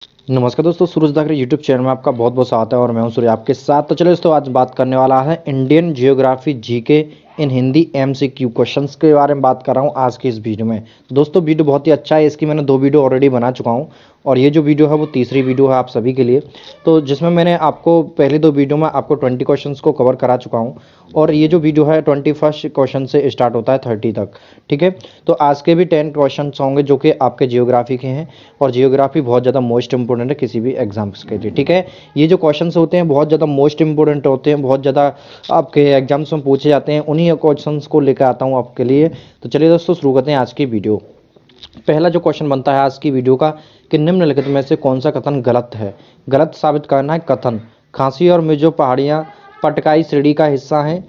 नमस्कार दोस्तों, सूरज दागरे YouTube channel में आपका बहुत बहुत स्वागत है और मैं हूं सूर्य आपके साथ। तो चलो दोस्तों, आज बात करने वाला है इंडियन जियोग्राफी जीके इन हिंदी एमसीक्यू क्वेश्चंस के बारे में बात कर रहा हूं आज की इस वीडियो में। दोस्तों वीडियो बहुत ही अच्छा है, इसकी मैंने 2 वीडियो ऑलरेडी बना चुका हूं और ये जो वीडियो है वो तीसरी वीडियो है आप सभी के लिए। तो जिसमें मैंने आपको पहले 2 वीडियो में आपको 20 क्वेश्चंस को कवर करा चुका हूँ और ये जो वीडियो है 21 क्वेश्चन से स्टार्ट होता है 30 तक। ठीक है, तो आज के भी 10 क्वेश्चन होंगे जो कि आपके जियोग्राफी के हैं और जियोग्राफी बहुत ज़्यादा मोस्ट इंपॉर्टेंट है किसी भी एग्जाम्स के लिए। ठीक है, ये जो क्वेश्चंस होते हैं बहुत ज़्यादा मोस्ट इंपॉर्टेंट होते हैं, बहुत ज़्यादा आपके एग्जाम्स में पूछे जाते हैं, उन्हीं क्वेश्चंस को लेकर आता हूँ आपके लिए। तो चलिए दोस्तों शुरू करते हैं आज की वीडियो। पहला जो क्वेश्चन बनता है आज की वीडियो का कि निम्नलिखित में से कौन सा कथन गलत है। गलत साबित करना है कथन। खासी और मिजो पहाड़ियाँ पटकाई श्रेणी का हिस्सा हैं।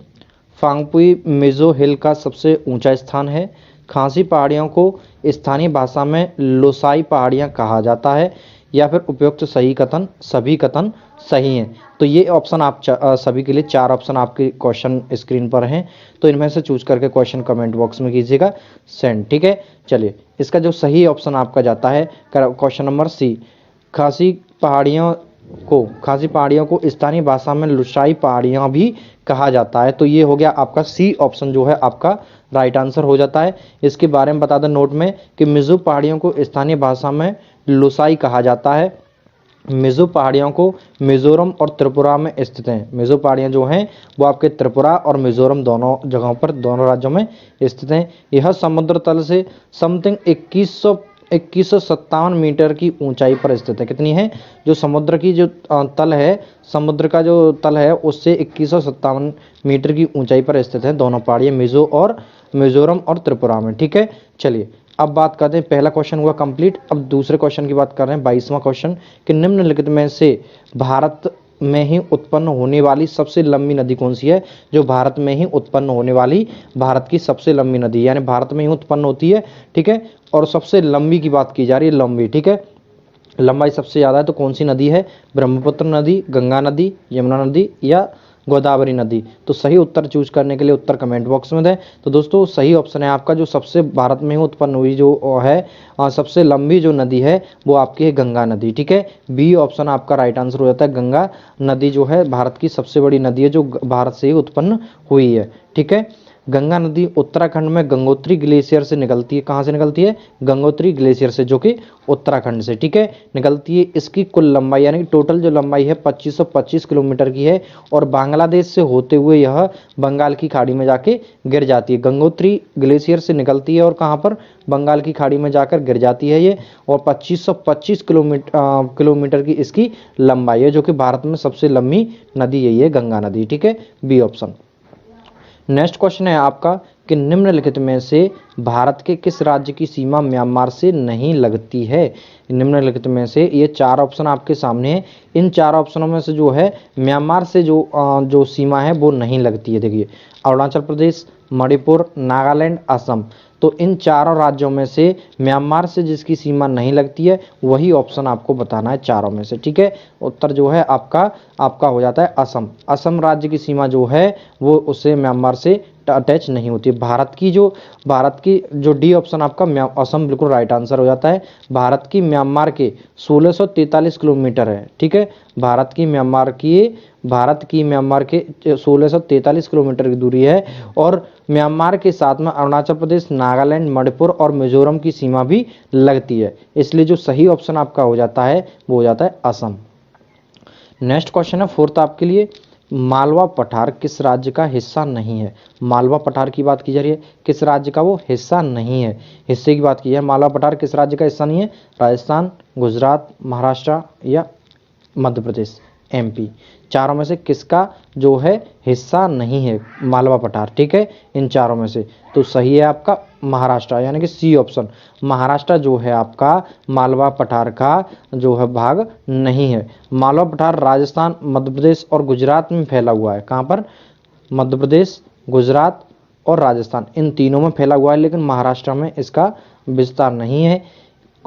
फांगपुई मिजो हिल का सबसे ऊंचा स्थान है। खासी पहाड़ियों को स्थानीय भाषा में लोसाई पहाड़ियाँ कहा जाता है। या फिर उपयुक्त सही कथन सभी कथन सही हैं। तो ये ऑप्शन आप सभी के लिए 4 ऑप्शन आपके क्वेश्चन स्क्रीन पर हैं, तो इनमें से चूज करके क्वेश्चन कमेंट बॉक्स में कीजिएगा सेंड। ठीक है, चलिए इसका जो सही ऑप्शन आपका जाता है क्वेश्चन नंबर सी। खासी पहाड़ियों को स्थानीय भाषा में लुसाई पहाड़ियाँ भी कहा जाता है। तो ये हो गया आपका सी ऑप्शन जो है आपका राइट आंसर हो जाता है। इसके बारे में बता दें नोट में कि मिजो पहाड़ियों को स्थानीय भाषा में लुसाई कहा जाता है। मिजो पहाड़ियों को मिजोरम और त्रिपुरा में स्थित हैं। मिजो पहाड़ियाँ जो हैं वो आपके त्रिपुरा और मिजोरम दोनों जगहों पर, दोनों राज्यों में स्थित हैं। यह समुद्र तल से समथिंग 2157 मीटर की ऊंचाई पर स्थित है। कितनी है? जो समुद्र की जो तल है, समुद्र का जो तल है उससे 2157 मीटर की ऊंचाई पर स्थित है दोनों पहाड़ियाँ, मिजोरम और त्रिपुरा में। ठीक है, चलिए अब बात करते हैं, पहला क्वेश्चन हुआ कंप्लीट। अब दूसरे क्वेश्चन की बात कर रहे हैं, 22वां क्वेश्चन कि निम्नलिखित में से भारत में ही उत्पन्न होने वाली सबसे लंबी नदी कौन सी है। जो भारत में ही उत्पन्न होने वाली भारत की सबसे लंबी नदी, यानी भारत में ही उत्पन्न होती है। ठीक है, और सबसे लंबी की बात की जा रही है, लंबी। ठीक है, लंबाई सबसे ज़्यादा है तो कौन सी नदी है? ब्रह्मपुत्र नदी, गंगा नदी, यमुना नदी या गोदावरी नदी। तो सही उत्तर चूज करने के लिए उत्तर कमेंट बॉक्स में दें। तो दोस्तों सही ऑप्शन है आपका जो सबसे भारत में ही उत्पन्न हुई जो है सबसे लंबी जो नदी है वो आपकी है गंगा नदी। ठीक है, बी ऑप्शन आपका राइट आंसर हो जाता है। गंगा नदी जो है भारत की सबसे बड़ी नदी है जो भारत से ही उत्पन्न हुई है। ठीक है, गंगा नदी उत्तराखंड में गंगोत्री ग्लेशियर से निकलती है। कहाँ से निकलती है? गंगोत्री ग्लेशियर से, जो कि उत्तराखंड से, ठीक है, निकलती है। इसकी कुल लंबाई यानी कि टोटल जो लंबाई है 2525 किलोमीटर की है और बांग्लादेश से होते हुए यह बंगाल की खाड़ी में जाके गिर जाती है। गंगोत्री ग्लेशियर से निकलती है और कहाँ पर? बंगाल की खाड़ी में जाकर गिर जाती है ये, और 2525 किलोमीटर की इसकी लंबाई है, जो कि भारत में सबसे लंबी नदी यही है, गंगा नदी। ठीक है, बी ऑप्शन। नेक्स्ट क्वेश्चन है आपका कि निम्नलिखित में से भारत के किस राज्य की सीमा म्यांमार से नहीं लगती है। निम्नलिखित में से ये 4 ऑप्शन आपके सामने है। इन 4 ऑप्शनों में से जो है म्यांमार से जो सीमा है वो नहीं लगती है। देखिए, अरुणाचल प्रदेश, मणिपुर, नागालैंड, असम। तो इन चारों राज्यों में से म्यांमार से जिसकी सीमा नहीं लगती है वही ऑप्शन आपको बताना है चारों में से। ठीक है, उत्तर जो है आपका हो जाता है असम। असम राज्य की सीमा जो है वो उससे म्यांमार से अटैच नहीं होती है। भारत की जो डी ऑप्शन आपका असम बिल्कुल राइट आंसर हो जाता है। भारत की म्यांमार के 1643 किलोमीटर है। ठीक है, भारत की म्यांमार के 1643 किलोमीटर की दूरी है और म्यांमार के साथ में अरुणाचल प्रदेश, नागालैंड, मणिपुर और मिजोरम की सीमा भी लगती है। इसलिए जो सही ऑप्शन आपका हो जाता है वो हो जाता है असम। नेक्स्ट क्वेश्चन है 4th आपके लिए, मालवा पठार किस राज्य का हिस्सा नहीं है। मालवा पठार की बात की जा रही है, किस राज्य का वो हिस्सा नहीं है, हिस्से की बात की है। मालवा पठार किस राज्य का हिस्सा नहीं है? राजस्थान, गुजरात, महाराष्ट्र या मध्य प्रदेश, एमपी। चारों में से किसका जो है हिस्सा नहीं है मालवा पठार? ठीक है, इन चारों में से तो सही है आपका महाराष्ट्र, यानी कि सी ऑप्शन। महाराष्ट्र जो है आपका मालवा पठार का जो है भाग नहीं है। मालवा पठार राजस्थान, मध्य प्रदेश और गुजरात में फैला हुआ है। कहाँ पर? मध्य प्रदेश, गुजरात और राजस्थान, इन तीनों में फैला हुआ है, लेकिन महाराष्ट्र में इसका विस्तार नहीं है।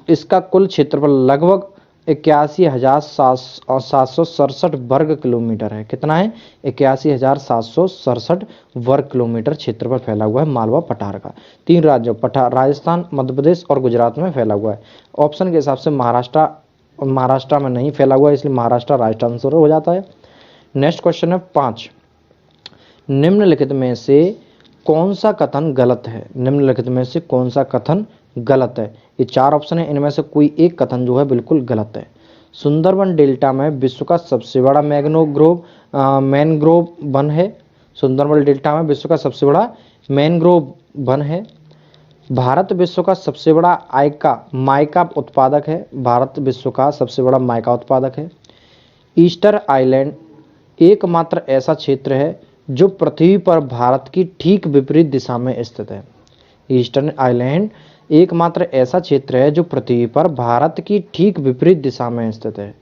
इसका कुल क्षेत्रफल लगभग 81,767 वर्ग किलोमीटर है। कितना है? 81,767 वर्ग किलोमीटर क्षेत्र पर फैला हुआ है मालवा पठार का। 3 राज्यों राजस्थान, मध्य प्रदेश और गुजरात में फैला हुआ है। ऑप्शन के हिसाब से महाराष्ट्र महाराष्ट्र में नहीं फैला हुआ, इसलिए महाराष्ट्र राइट आंसर हो जाता है। नेक्स्ट क्वेश्चन है 5, निम्नलिखित में से कौन सा कथन गलत है? निम्नलिखित में से कौन सा कथन गलत है? ये 4 ऑप्शन है, इनमें से कोई एक कथन जो है बिल्कुल गलत है। सुंदरबन डेल्टा में विश्व का सबसे बड़ा मैनग्रोव वन है। सुंदरबन डेल्टा में विश्व का सबसे बड़ा मैनग्रोव वन है। भारत विश्व का सबसे बड़ा माइका उत्पादक है। भारत विश्व का सबसे बड़ा माइका उत्पादक है। ईस्टर आइलैंड एकमात्र ऐसा क्षेत्र है जो पृथ्वी पर भारत की ठीक विपरीत दिशा में स्थित है। ईस्टर्न आइलैंड एकमात्र ऐसा क्षेत्र है जो पृथ्वी पर भारत की ठीक विपरीत दिशा में स्थित है।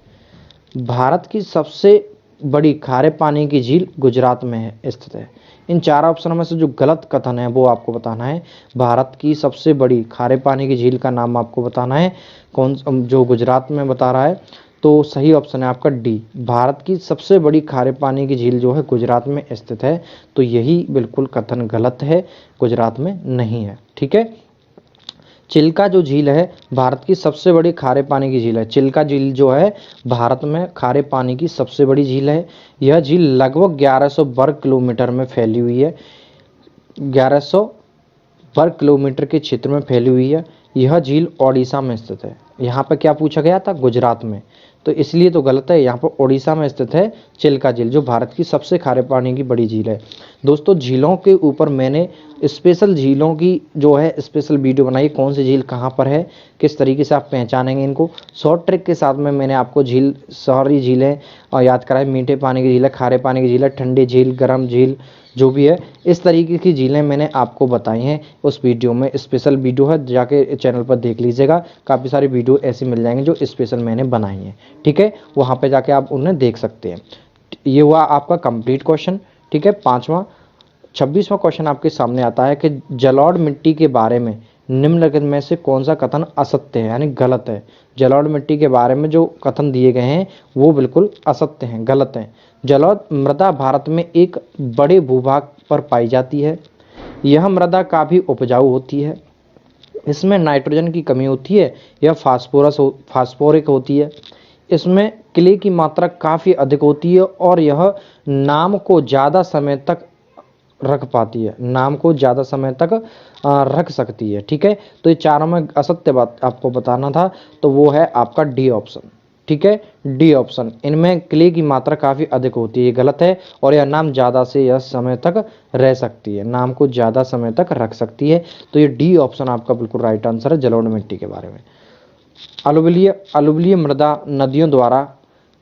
भारत की सबसे बड़ी खारे पानी की झील गुजरात में स्थित है। इन 4 ऑप्शनों में से जो गलत कथन है वो आपको बताना है। भारत की सबसे बड़ी खारे पानी की झील का नाम आपको बताना है, कौन जो गुजरात में बता रहा है। तो सही ऑप्शन है आपका डी, भारत की सबसे बड़ी खारे पानी की झील जो है गुजरात में स्थित है। तो यही बिल्कुल कथन गलत है, गुजरात में नहीं है। ठीक है। चिल्का जो झील है भारत की सबसे बड़ी खारे पानी की झील है। चिल्का झील जो है भारत में खारे पानी की सबसे बड़ी झील है। यह झील लगभग 1100 वर्ग किलोमीटर में फैली हुई है। 1100 वर्ग किलोमीटर के क्षेत्र में फैली हुई है। यह झील ओडिशा में स्थित है। यहाँ पर क्या पूछा गया था? गुजरात में, तो इसलिए तो गलत है। यहाँ पर ओडिशा में स्थित है चिल्का झील, जो भारत की सबसे खारे पानी की बड़ी झील है। दोस्तों, झीलों के ऊपर मैंने स्पेशल झीलों की जो है स्पेशल वीडियो बनाई, कौन सी झील कहाँ पर है, किस तरीके से आप पहचानेंगे इनको। शॉर्ट ट्रिक के साथ में मैंने आपको झील, सारी झीलें और याद कराए। मीठे पानी की झील है, खारे पानी की झील है, ठंडी झील, गर्म झील, जो भी है इस तरीके की झीलें मैंने आपको बताई हैं। उस वीडियो में स्पेशल वीडियो है, जाके चैनल पर देख लीजिएगा। काफ़ी सारी वीडियो ऐसी मिल जाएंगे जो स्पेशल मैंने बनाई हैं। ठीक है, वहाँ पे जाके आप उन्हें देख सकते हैं। ये हुआ आपका कंप्लीट क्वेश्चन। ठीक है। 26वां क्वेश्चन आपके सामने आता है कि जलोढ़ मिट्टी के बारे में निम्नलिखित में से कौन सा कथन असत्य है, यानी गलत है। जलोढ़ मिट्टी के बारे में जो कथन दिए गए हैं वो बिल्कुल असत्य हैं, गलत हैं। जलोढ़ मृदा भारत में एक बड़े भूभाग पर पाई जाती है। यह मृदा काफ़ी उपजाऊ होती है। इसमें नाइट्रोजन की कमी होती है। यह फास्फोरिक होती है। इसमें क्ले की मात्रा काफ़ी अधिक होती है और यह नाम को ज़्यादा समय तक रख पाती है, नाम को ज़्यादा समय तक रख सकती है। ठीक है। तो ये चारों में असत्य बात आपको बताना था, तो वो है आपका डी ऑप्शन। ठीक है, डी ऑप्शन। इनमें क्ले की मात्रा काफ़ी अधिक होती है, गलत है। और यह नाम ज़्यादा से यह समय तक रह सकती है, नाम को ज़्यादा समय तक रख सकती है। तो ये डी ऑप्शन आपका बिल्कुल राइट आंसर है जलोढ़ मिट्टी के बारे में। अलुवियल मृदा नदियों द्वारा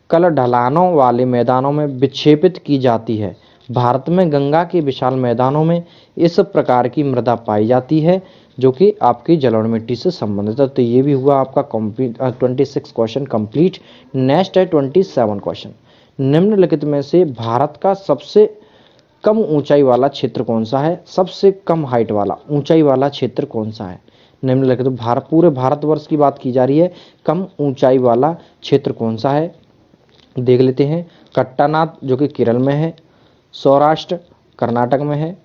कल ढलानों वाले मैदानों में विक्षेपित की जाती है। भारत में गंगा के विशाल मैदानों में इस प्रकार की मृदा पाई जाती है जो कि आपकी जलोढ़ मिट्टी से संबंधित है। तो ये भी हुआ आपका 26 क्वेश्चन कंप्लीट। नेक्स्ट है 27 क्वेश्चन। निम्नलिखित में से भारत का सबसे कम ऊंचाई वाला क्षेत्र कौन सा है? सबसे कम हाइट वाला ऊंचाई वाला क्षेत्र कौन सा है? निम्नलिखित पूरे भारतवर्ष की बात की जा रही है। कम ऊंचाई वाला क्षेत्र कौन सा है, देख लेते हैं। कट्टानाथ जो कि केरल में है, सौराष्ट्र कर्नाटक में है,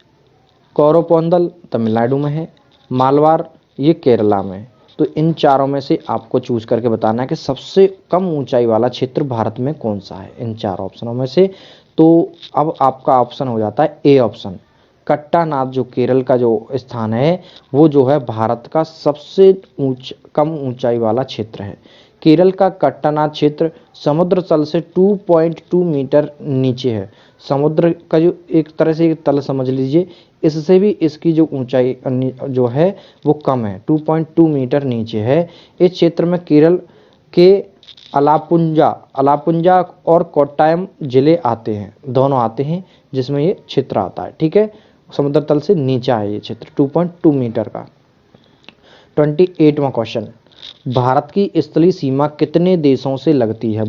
कोरोपोंडल तमिलनाडु में है, मालवार ये केरला में है। तो इन चारों में से आपको चूज करके बताना है कि सबसे कम ऊंचाई वाला क्षेत्र भारत में कौन सा है, इन 4 ऑप्शनों में से। तो अब आपका ऑप्शन हो जाता है ए ऑप्शन। कट्टानाथ जो केरल का जो स्थान है वो जो है भारत का सबसे कम ऊंचाई वाला क्षेत्र है। केरल का कट्टानाथ क्षेत्र समुद्र तल से 2.2 मीटर नीचे है। समुद्र का जो एक तरह से तल समझ लीजिए, इससे भी इसकी जो ऊंचाई जो है वो कम है, 2.2 मीटर नीचे है। इस क्षेत्र में केरल के अलापुंजा और कोट्टायम जिले आते हैं, दोनों आते हैं जिसमें ये क्षेत्र आता है। ठीक है, समुद्र तल से नीचे है ये क्षेत्र 2.2 मीटर का। 28वां क्वेश्चन। भारत की स्थलीय सीमा कितने देशों से लगती है?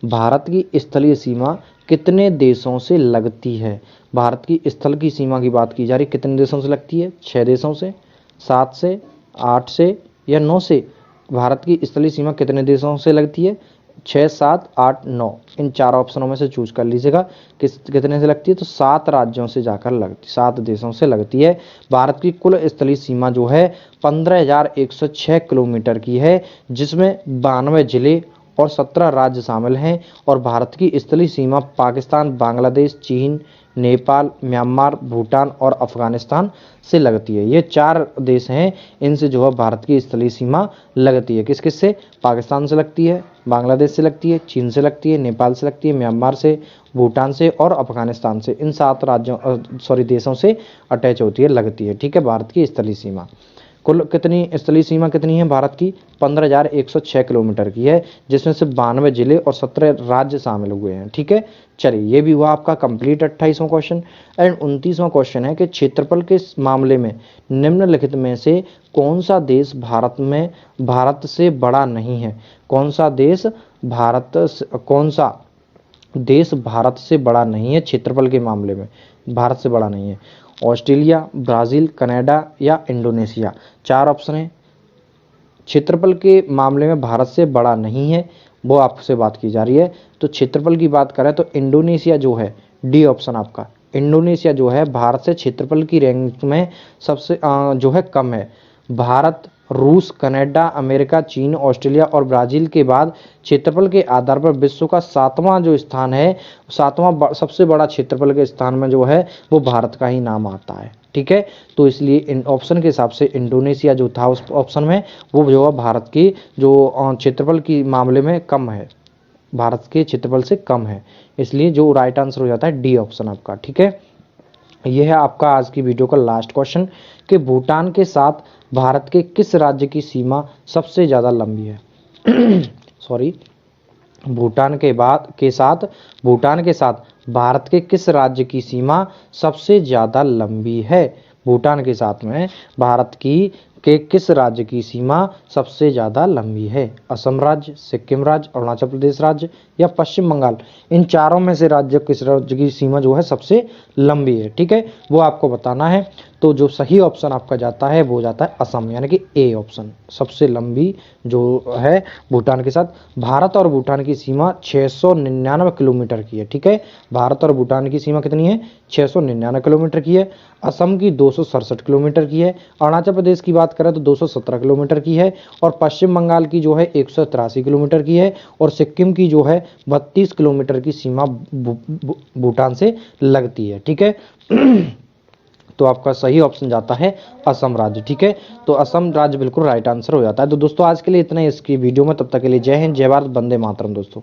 भारत की स्थलीय सीमा कितने देशों से लगती है? भारत की स्थल की सीमा की बात की जा रही, कितने देशों से लगती है? 6 देशों से, 7 से, 8 से या 9 से? भारत की स्थलीय सीमा कितने देशों से लगती है? 6, 7, 8, 9 इन 4 ऑप्शनों में से चूज कर लीजिएगा। कितने से लगती है, तो 7 राज्यों से जाकर लगती, 7 देशों से लगती है। भारत की कुल स्थलीय सीमा जो है 15,106 किलोमीटर की है, जिसमें 92 जिले और 17 राज्य शामिल हैं। और भारत की स्थलीय सीमा पाकिस्तान, बांग्लादेश, चीन, नेपाल, म्यांमार, भूटान और अफगानिस्तान से लगती है। ये 4 देश हैं, इनसे जो है भारत की स्थलीय सीमा लगती है। किस किस से, पाकिस्तान से लगती है, बांग्लादेश से लगती है, चीन से लगती है, नेपाल से लगती है, म्यांमार से, भूटान से और अफगानिस्तान से। इन 7 राज्यों देशों से अटैच होती है, लगती है। ठीक है, भारत की स्थलीय सीमा कुल कितनी, स्थलीय सीमा कितनी है भारत की, 15,106 किलोमीटर की है, जिसमें से 92 जिले और 17 राज्य शामिल हुए हैं। ठीक है, चलिए ये भी हुआ आपका कंप्लीट 28वां क्वेश्चन। एंड 29वां क्वेश्चन है कि क्षेत्रफल के मामले में निम्नलिखित में से कौन सा देश भारत से बड़ा नहीं है। कौन सा देश भारत से बड़ा नहीं है, क्षेत्रफल के मामले में भारत से बड़ा नहीं है। ऑस्ट्रेलिया, ब्राज़ील, कनाडा या इंडोनेशिया। 4 ऑप्शन है। क्षेत्रफल के मामले में भारत से बड़ा नहीं है, वो आपसे बात की जा रही है। तो क्षेत्रफल की बात करें तो इंडोनेशिया जो है, डी ऑप्शन आपका, इंडोनेशिया जो है भारत से क्षेत्रफल की रैंक में सबसे जो है कम है। भारत, रूस, कनाडा, अमेरिका, चीन, ऑस्ट्रेलिया और ब्राज़ील के बाद क्षेत्रफल के आधार पर विश्व का 7वां जो स्थान है, 7वां सबसे बड़ा क्षेत्रफल के स्थान में जो है वो भारत का ही नाम आता है। ठीक है, तो इसलिए इन ऑप्शन के हिसाब से इंडोनेशिया जो था उस ऑप्शन में, वो जो है भारत की जो क्षेत्रफल की मामले में कम है, भारत के क्षेत्रफल से कम है। इसलिए जो राइट आंसर हो जाता है डी ऑप्शन आपका। ठीक है, यह है आपका आज की वीडियो का लास्ट क्वेश्चन कि भूटान के साथ भारत के किस राज्य की सीमा सबसे ज़्यादा लंबी है। सॉरी, भूटान के साथ भारत के किस राज्य की सीमा सबसे ज़्यादा लंबी है। भूटान के साथ में भारत के किस राज्य की सीमा सबसे ज़्यादा लंबी है। असम राज्य, सिक्किम राज्य, अरुणाचल प्रदेश राज्य या पश्चिम बंगाल। इन चारों में से किस राज्य की सीमा जो है सबसे लंबी है। ठीक है, वो आपको बताना है। तो जो सही ऑप्शन आपका जाता है वो जाता है असम, यानी कि ए ऑप्शन। सबसे लंबी जो है भूटान के साथ। भारत और भूटान की सीमा 699 किलोमीटर की है। ठीक है, भारत और भूटान की सीमा कितनी है, 699 किलोमीटर की है। असम की 267 किलोमीटर की है। अरुणाचल प्रदेश की बात करें तो 217 किलोमीटर की है। और पश्चिम बंगाल की जो है 183 किलोमीटर की है। और सिक्किम की जो है 32 किलोमीटर की सीमा भूटान से लगती है। ठीक है, तो आपका सही ऑप्शन जाता है असम राज्य। ठीक है, तो असम राज्य बिल्कुल राइट आंसर हो जाता है। तो दोस्तों आज के लिए इतना ही इसकी वीडियो में, तब तक के लिए जय हिंद, जय भारत, वंदे मातरम दोस्तों।